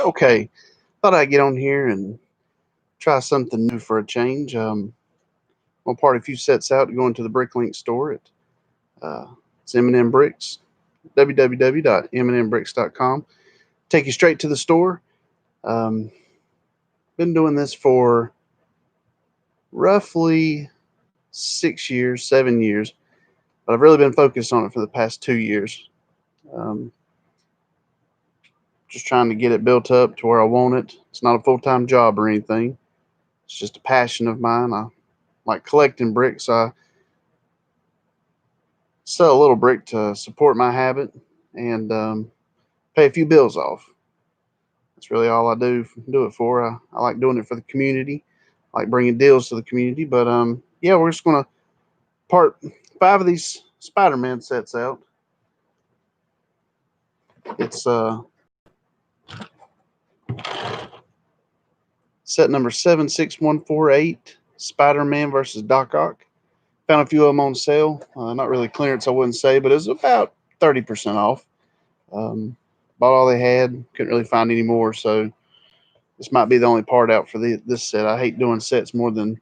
Okay, thought I'd get on here and try something new for a change. I'll part a few sets out to go into the Bricklink Store at uh, it's M&M Bricks, www.mnmbricks.com. Take you straight to the store. Um, been doing this for roughly 6 years, 7 years, but I've really been focused on it for the past 2 years. Um, just trying to get it built up to where I want it. It's not a full-time job or anything. It's just a passion of mine. I like collecting bricks. I sell a little brick to support my habit and pay a few bills off. That's really all I do it for. I like doing it for the community. I like bringing deals to the community. But yeah, we're just gonna part 5 of these Spider-Man sets out. It's set number 76148, Spider-Man versus Doc Ock. Found a few of them on sale. Not really clearance, I wouldn't say, but it was about 30% off. Um, Bought all they had. Couldn't really find any more, so this might be the only part out for this set. I hate doing sets more than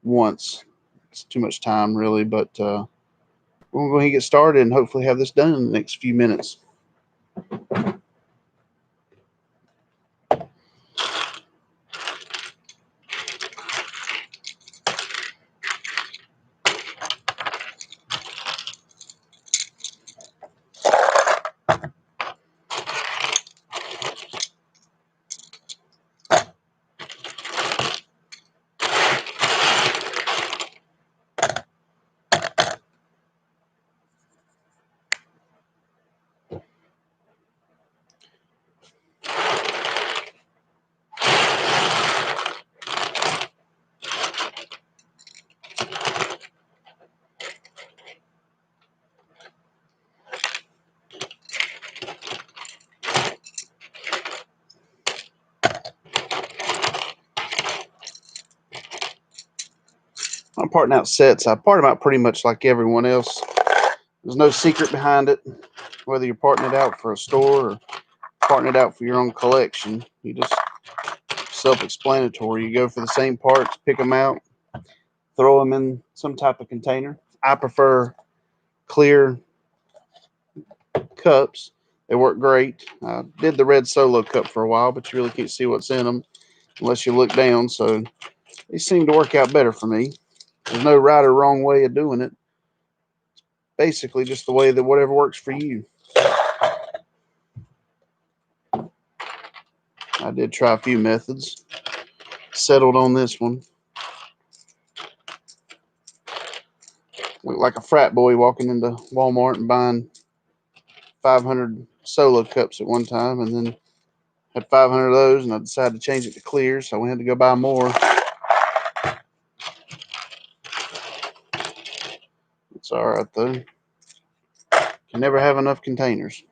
once. It's too much time, really, but we'll go ahead and get started and hopefully have this done in the next few minutes. I'm parting out sets. I part them out pretty much like everyone else. There's no secret behind it. Whether you're parting it out for a store or parting it out for your own collection, you just self-explanatory. You go for the same parts, pick them out, throw them in some type of container. I prefer clear cups. They work great. I did the red solo cup for a while, but you really can't see what's in them unless you look down. So they seem to work out better for me. There's no right or wrong way of doing it. Basically, just the way that whatever works for you. I did try a few methods. Settled on this one. Looked like a frat boy walking into Walmart and buying 500 solo cups at one time, and then had 500 of those, and I decided to change it to clear, so I went to go buy more. It's all right though. Can never have enough containers.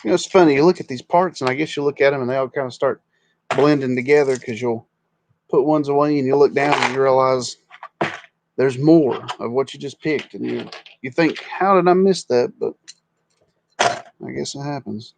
It's funny. You look at these parts, and I guess you look at them, and they all kind of start blending together because you'll put ones away, and you look down, and you realize there's more of what you just picked, and you think, how did I miss that? But I guess it happens.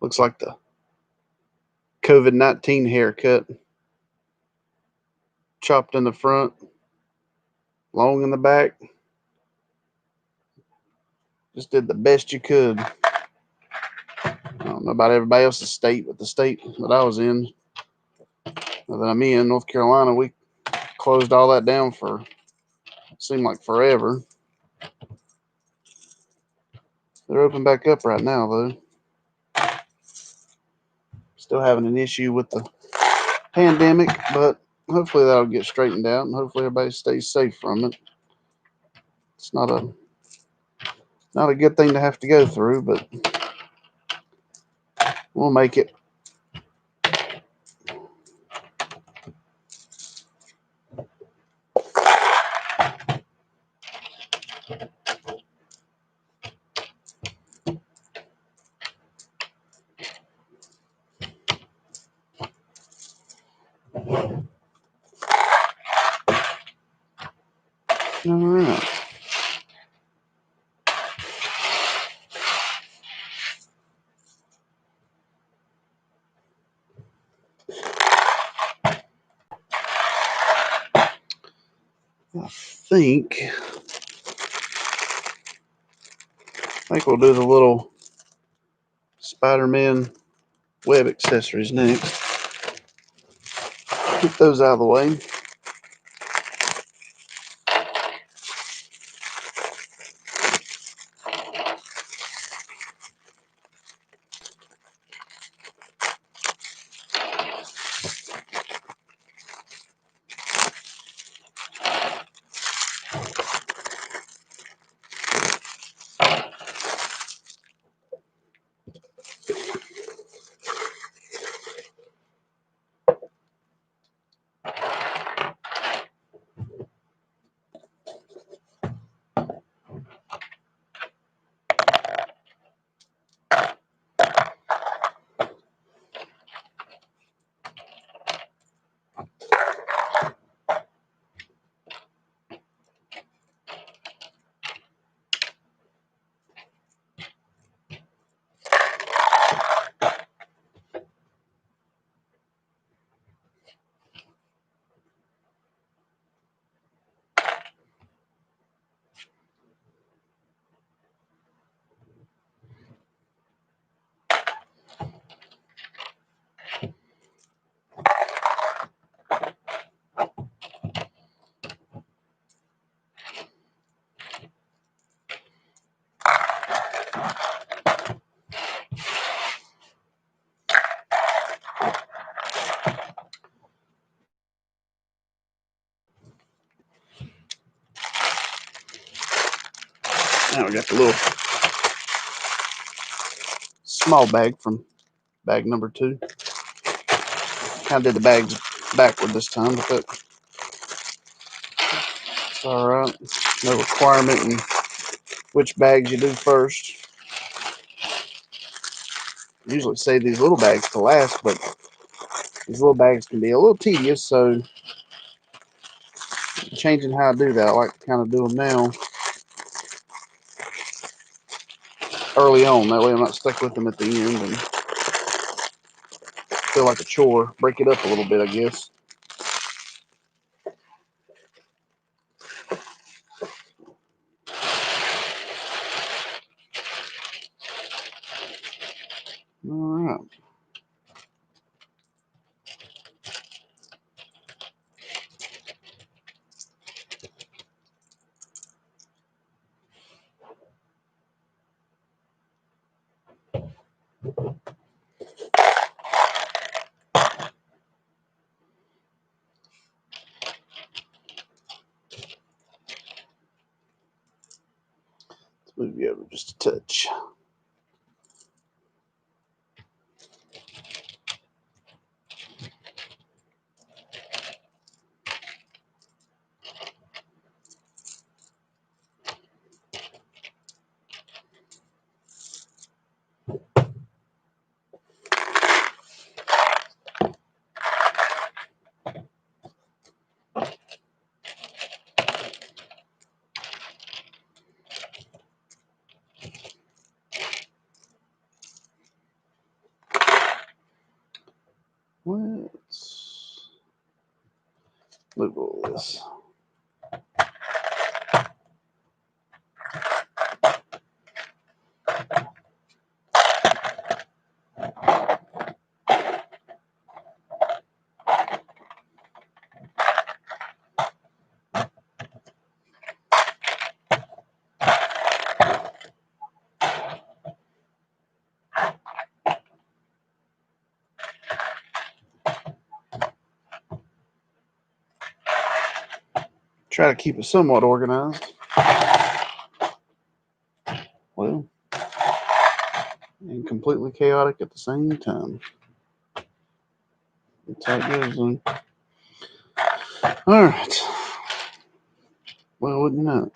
Looks like the COVID-19 haircut. Chopped in the front, long in the back. Just did the best you could. I don't know about everybody else's state, but the state that I was in, that I'm in, North Carolina, we closed all that down for, seemed like forever. They're open back up right now, though. Still having an issue with the pandemic, but hopefully that'll get straightened out, and hopefully everybody stays safe from it. It's not a good thing to have to go through, but we'll make it. All right. I think we'll do the little Spider-Man web accessories next. Get those out of the way. Now we got the little small bag from bag number 2. Kind of did the bags backward this time, but that's all right. No requirement in which bags you do first. I usually save these little bags to last, but these little bags can be a little tedious, so changing how I do that, I like to kind of do them now early on. That way I'm not stuck with them at the end and feel like a chore. Break it up a little bit, I guess. All right. Let's move you over just a touch. Look at all this. Try to keep it somewhat organized. Well, and completely chaotic at the same time. That's how it goes then. All right. Well, wouldn't you know?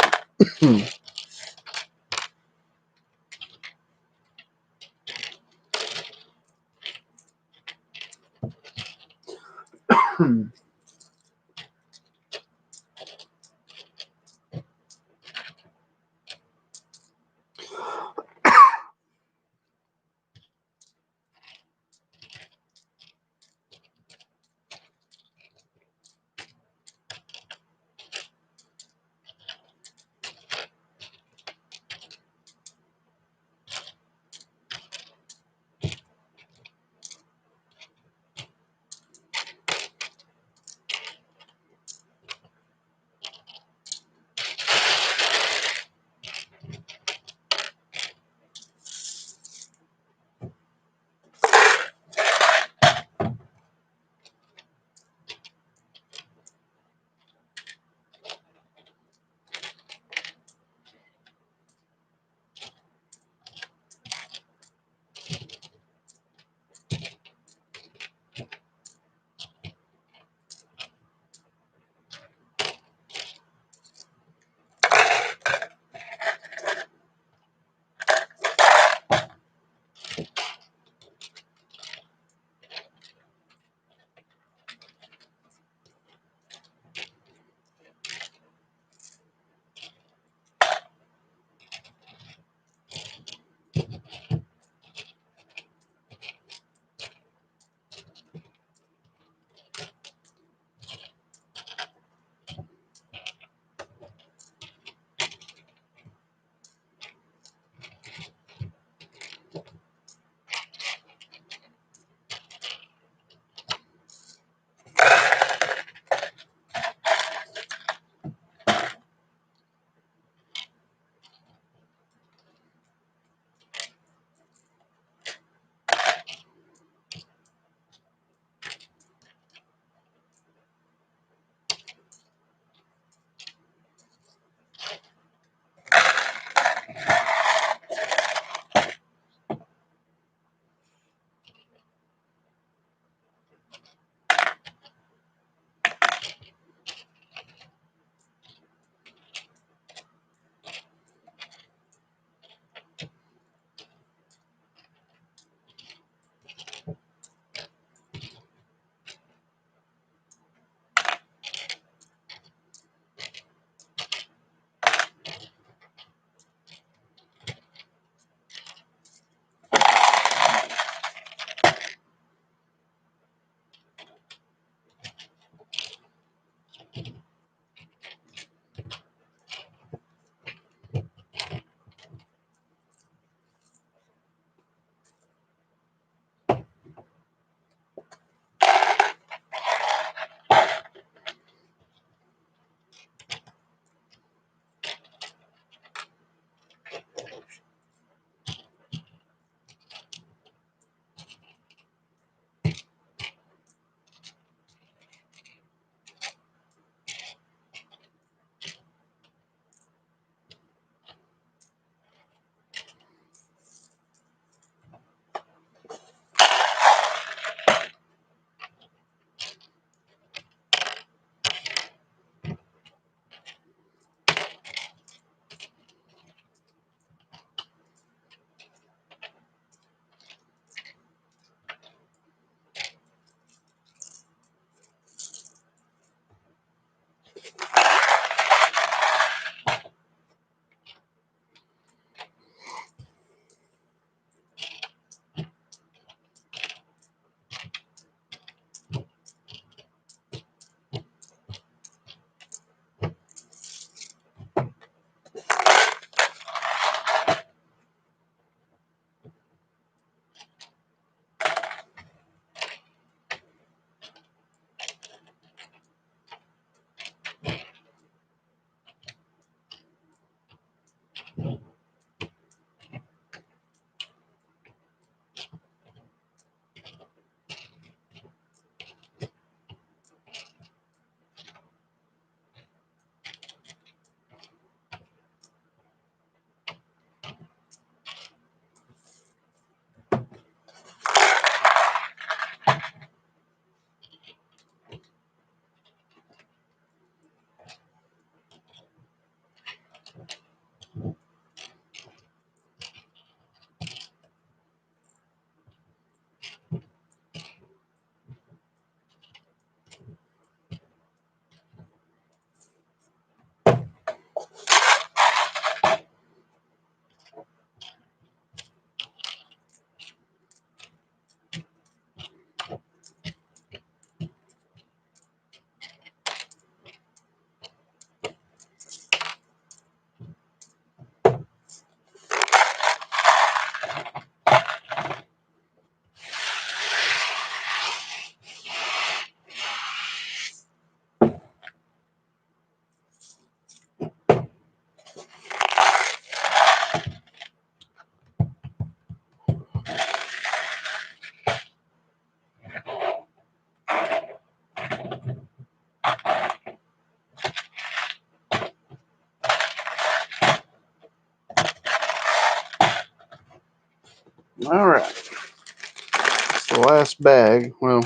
All right. It's the last bag. Well,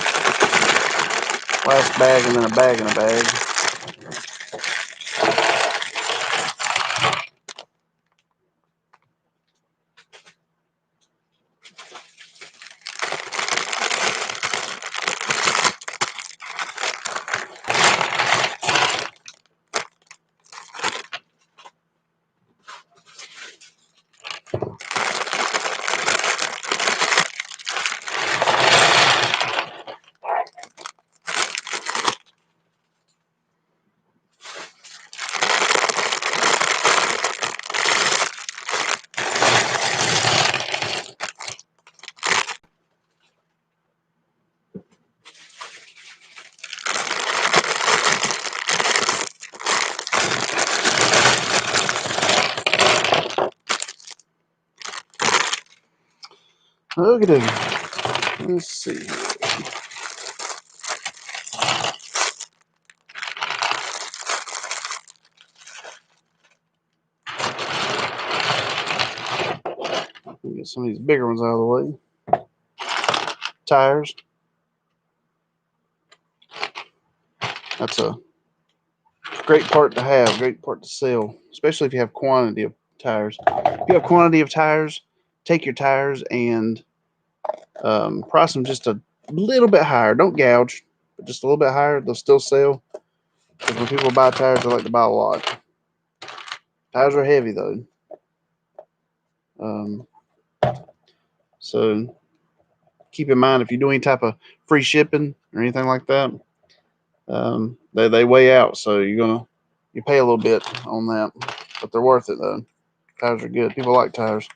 last bag and then a bag and a bag. Okay, let's see. Get some of these bigger ones out of the way. Tires. That's a great part to have, great part to sell, especially if you have quantity of tires. If you have quantity of tires, take your tires and price them just a little bit higher. Don't gouge, but just a little bit higher. They'll still sell. Because when people buy tires, they like to buy a lot. Tires are heavy though. So keep in mind if you do any type of free shipping or anything like that, they weigh out. So you pay a little bit on that, but they're worth it though. Tires are good. People like tires.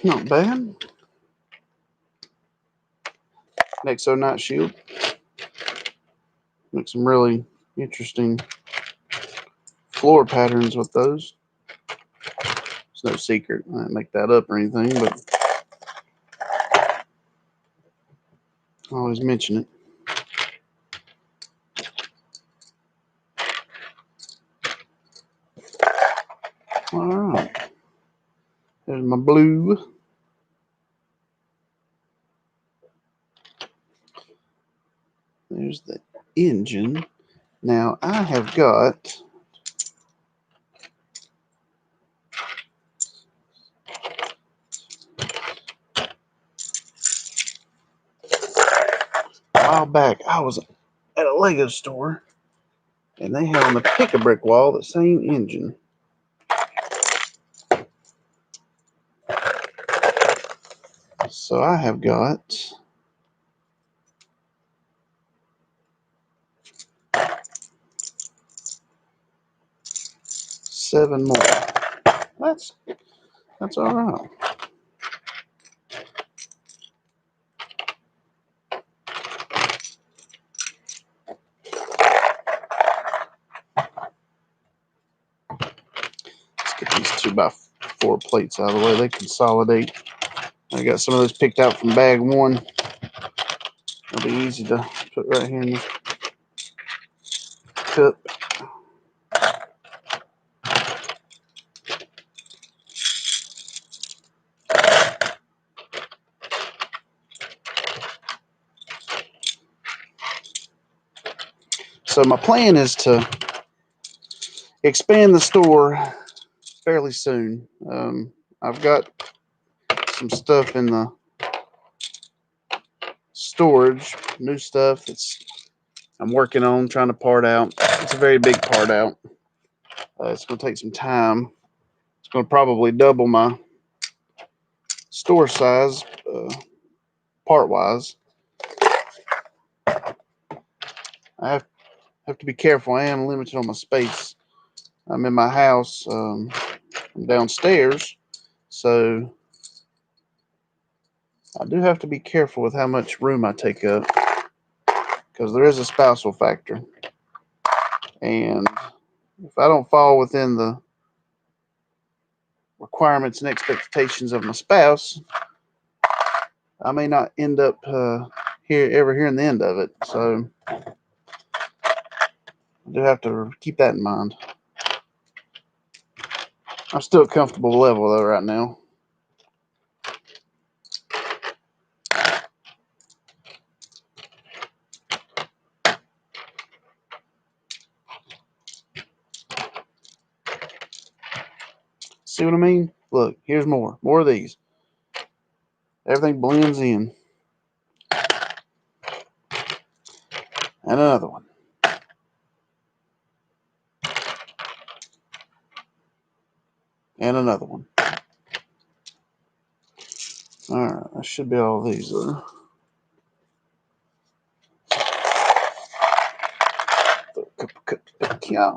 Not bad. Next night shield. Make some really interesting floor patterns with those. It's no secret. I didn't make that up or anything, but I always mention it. All right. There's my blue. There's the engine. Now I have got a while back I was at a Lego store and they had on the pick-a-brick wall the same engine. So I have got 7 more. That's all right. Let's get these 2x4 plates out of the way. They consolidate. I got some of those picked out from bag 1. It'll be easy to put right here in this cup. So my plan is to expand the store fairly soon. I've got some stuff in the storage, new stuff I'm working on, trying to part out. It's a very big part out. It's going to take some time. It's going to probably double my store size, part-wise. I have to be careful. I am limited on my space. I'm in my house. I'm downstairs, so I do have to be careful with how much room I take up, because there is a spousal factor. And if I don't fall within the requirements and expectations of my spouse, I may not end up hearing the end of it. So I do have to keep that in mind. I'm still at a comfortable level though right now. See what I mean? Look, here's more of these. Everything blends in. And another one. And another one. Alright, that should be all these though. Yeah.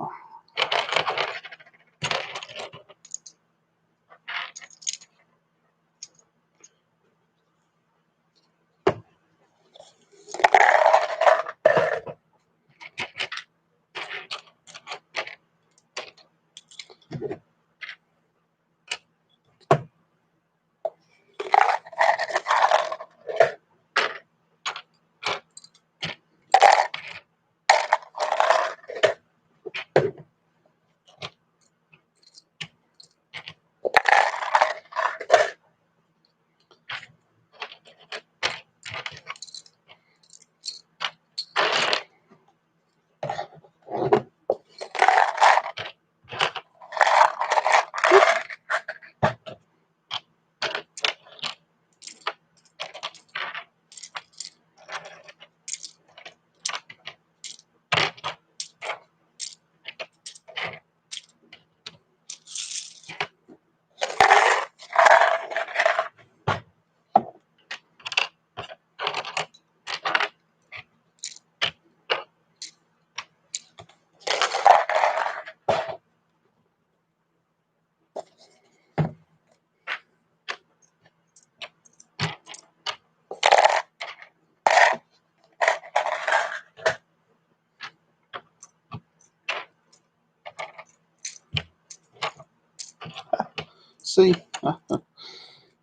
See?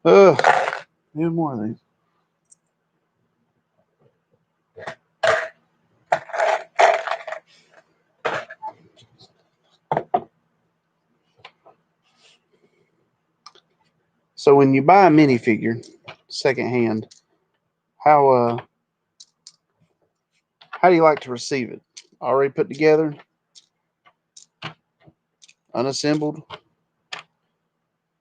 Need more of these. So when you buy a minifigure secondhand, how do you like to receive it? Already put together? Unassembled?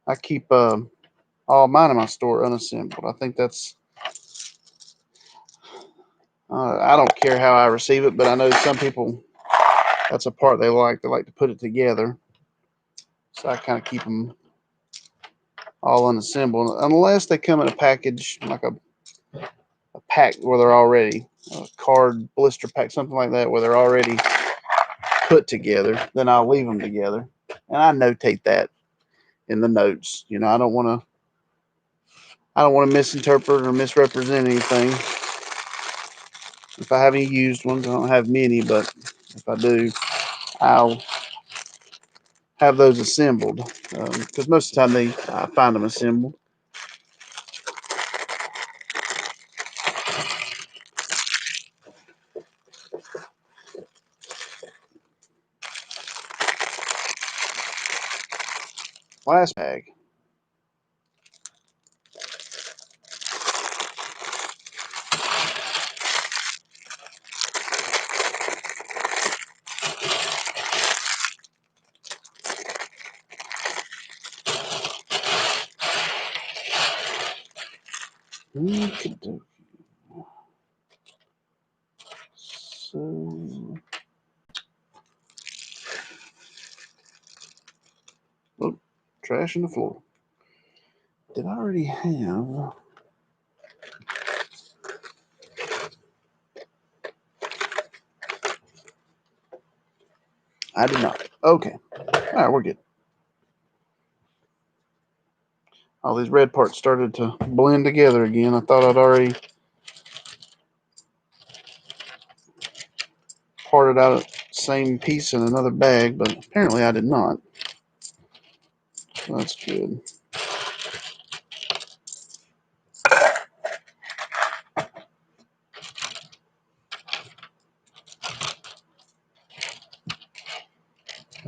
I keep all mine in my store unassembled. I think that's I don't care how I receive it, but I know some people, that's a part they like. They like to put it together. So I kind of keep them all unassembled, unless they come in a package, like a pack where they're already, a card blister pack, something like that, where they're already put together. Then I'll leave them together. And I notate that in the notes. You know, I don't want to misinterpret or misrepresent anything. If I have any used ones, I don't have many, but if I do, I'll have those assembled, because most of the time I find them assembled. Last bag. okey-dokey. So, oh, trash in the floor. Did I already have? I did not. Okay. All right, we're good. All these red parts started to blend together again. I thought I'd already parted out the same piece in another bag, but apparently I did not. So that's good.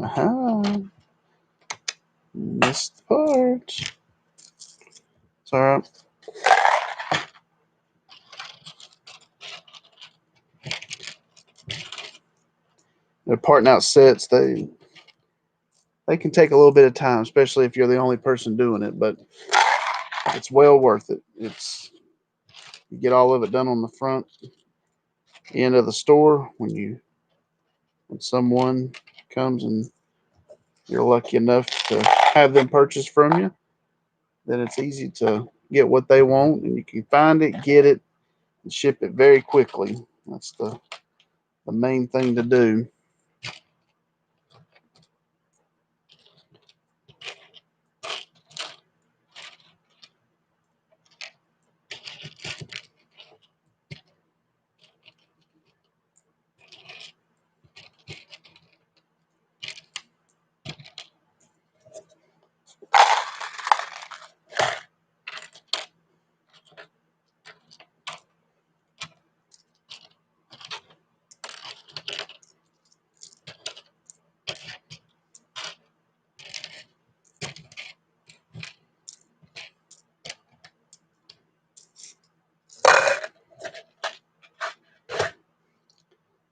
Aha. Missed the part. It's all right. They're parting out sets. They can take a little bit of time, especially if you're the only person doing it, but it's well worth it. You get all of it done on the front end of the store when someone comes and you're lucky enough to have them purchase from you, then it's easy to get what they want, and you can find it, get it, and ship it very quickly. That's the main thing to do.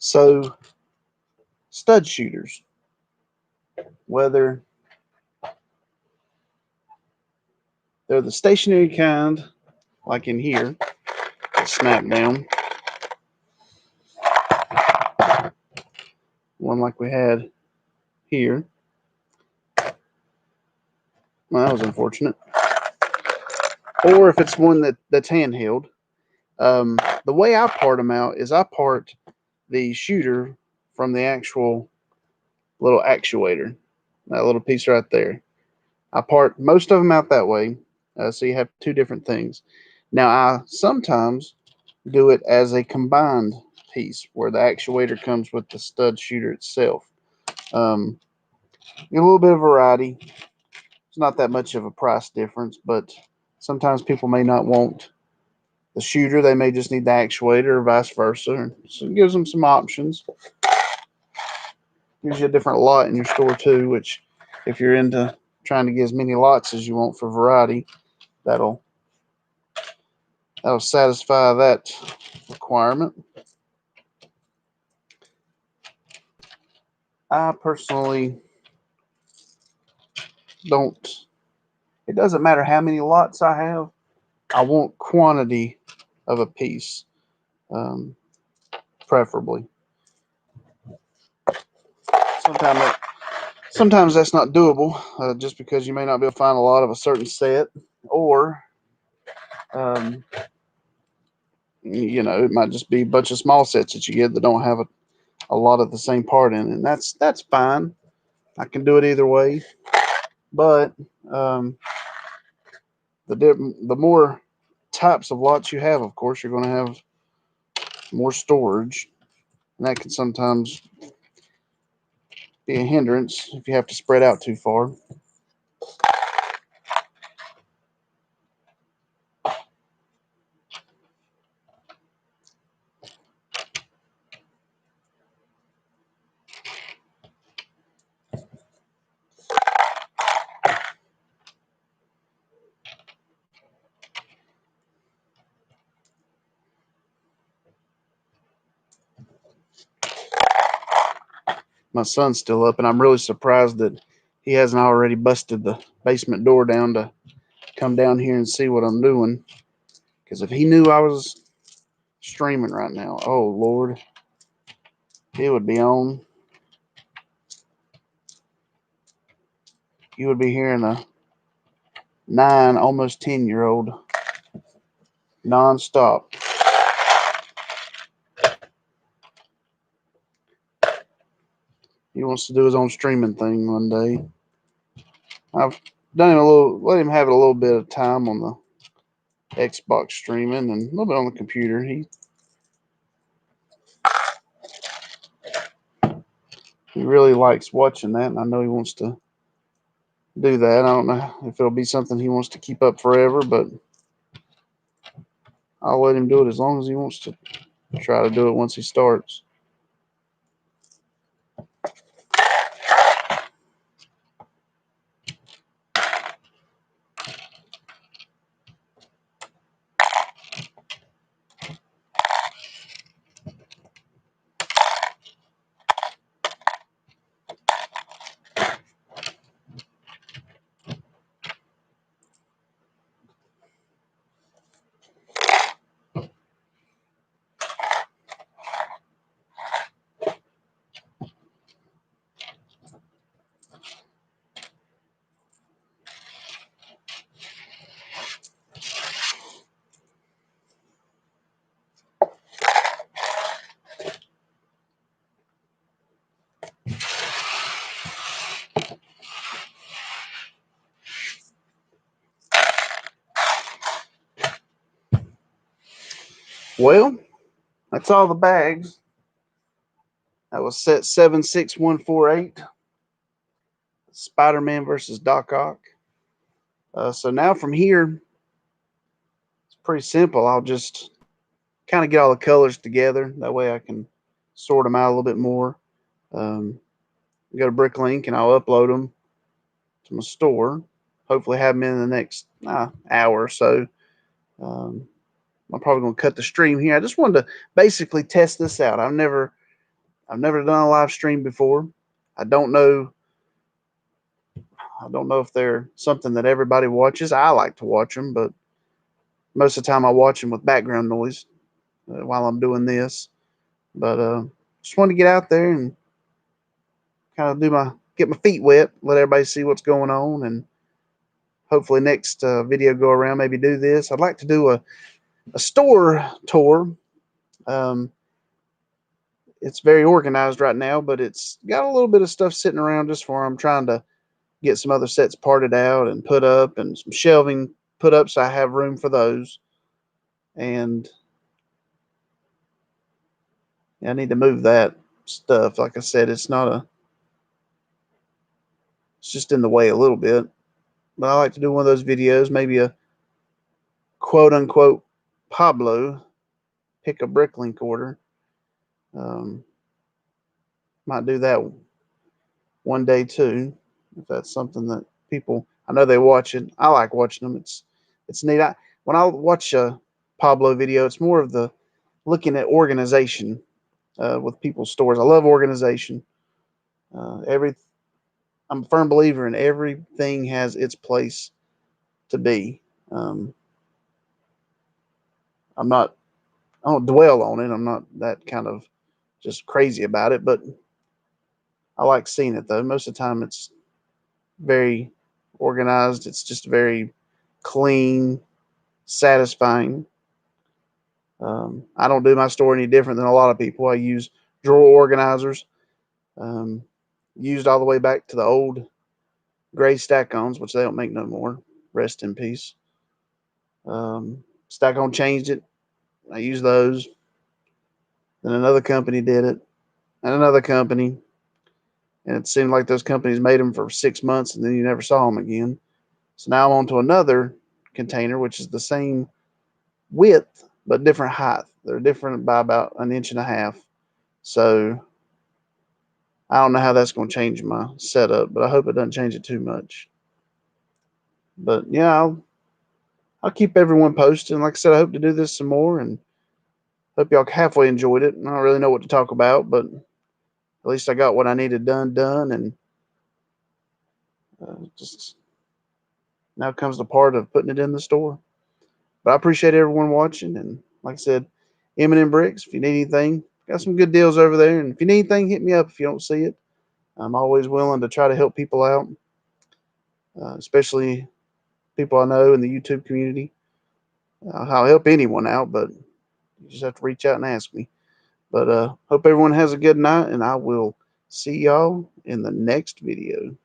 So, stud shooters, whether they're the stationary kind, like in here, snap down, one like we had here. Well, that was unfortunate. Or if it's one that's handheld. The way I part them out is I part the shooter from the actual little actuator, that little piece right there. I part most of them out that way, so you have two different things. Now, I sometimes do it as a combined piece where the actuator comes with the stud shooter itself. Get a little bit of variety. It's not that much of a price difference, but sometimes people may not want the shooter. They may just need the actuator or vice versa. So it gives them some options. Gives you a different lot in your store too, which if you're into trying to get as many lots as you want for variety, that'll satisfy that requirement. I personally don't. It doesn't matter how many lots I have. I want quantity of a piece, um, preferably. Sometimes sometimes that's not doable, just because you may not be able to find a lot of a certain set, or um, it might just be a bunch of small sets that you get that don't have a lot of the same part in it. And that's fine. I can do it either way, but um, the more types of lots you have, of course, you're going to have more storage, and that can sometimes be a hindrance if you have to spread out too far. My son's still up, and I'm really surprised that he hasn't already busted the basement door down to come down here and see what I'm doing. Because if he knew I was streaming right now, oh Lord, he would be on. You would be hearing a 9, almost 10-year-old nonstop. He wants to do his own streaming thing one day. I've done him let him have a little bit of time on the Xbox streaming and a little bit on the computer. He really likes watching that, and I know he wants to do that. I don't know if it'll be something he wants to keep up forever, but I'll let him do it as long as he wants to try to do it once he starts. Well, that's all the bags. That was set 76148. Spider-Man versus Doc Ock. So now from here, it's pretty simple. I'll just kind of get all the colors together. That way I can sort them out a little bit more. Go to Bricklink and I'll upload them to my store. Hopefully have them in the next hour or so. I'm probably going to cut the stream here. I just wanted to basically test this out. I've never done a live stream before. I don't know if they're something that everybody watches. I like to watch them, but most of the time I watch them with background noise while I'm doing this. But just wanted to get out there and kind of get my feet wet, let everybody see what's going on, and hopefully next video go around maybe do this. I'd like to do a store tour. It's very organized right now, but it's got a little bit of stuff sitting around just for I'm trying to get some other sets parted out and put up, and some shelving put up so I have room for those. And I need to move that stuff. Like I said, it's just in the way a little bit. But I like to do one of those videos, maybe a quote unquote Pablo pick a Bricklink order. Might do that one day too, if that's something that people, I know they watch it. I like watching them. It's neat. When I watch a Pablo video, it's more of the looking at organization with people's stores. I love organization. I'm a firm believer in everything has its place to be. I don't dwell on it. I'm not that kind of just crazy about it, but I like seeing it though. Most of the time it's very organized. It's just very clean, satisfying. I don't do my store any different than a lot of people. I use drawer organizers, used all the way back to the old gray stack-ons, which they don't make no more. Rest in peace. Stack-on changed it. I used those. Then another company did it, and another company. And it seemed like those companies made them for 6 months, and then you never saw them again. So now I'm on to another container, which is the same width, but different height. They're different by about 1.5 inches. So I don't know how that's going to change my setup, but I hope it doesn't change it too much. But yeah, I'll keep everyone posted. And like I said, I hope to do this some more, and hope y'all halfway enjoyed it. I don't really know what to talk about, but at least I got what I needed done, and just now comes the part of putting it in the store. But I appreciate everyone watching. And like I said, M&M Bricks, if you need anything, got some good deals over there. And if you need anything, hit me up if you don't see it. I'm always willing to try to help people out, especially people I know in the YouTube community. I'll help anyone out, but you just have to reach out and ask me. But hope everyone has a good night, and I will see y'all in the next video.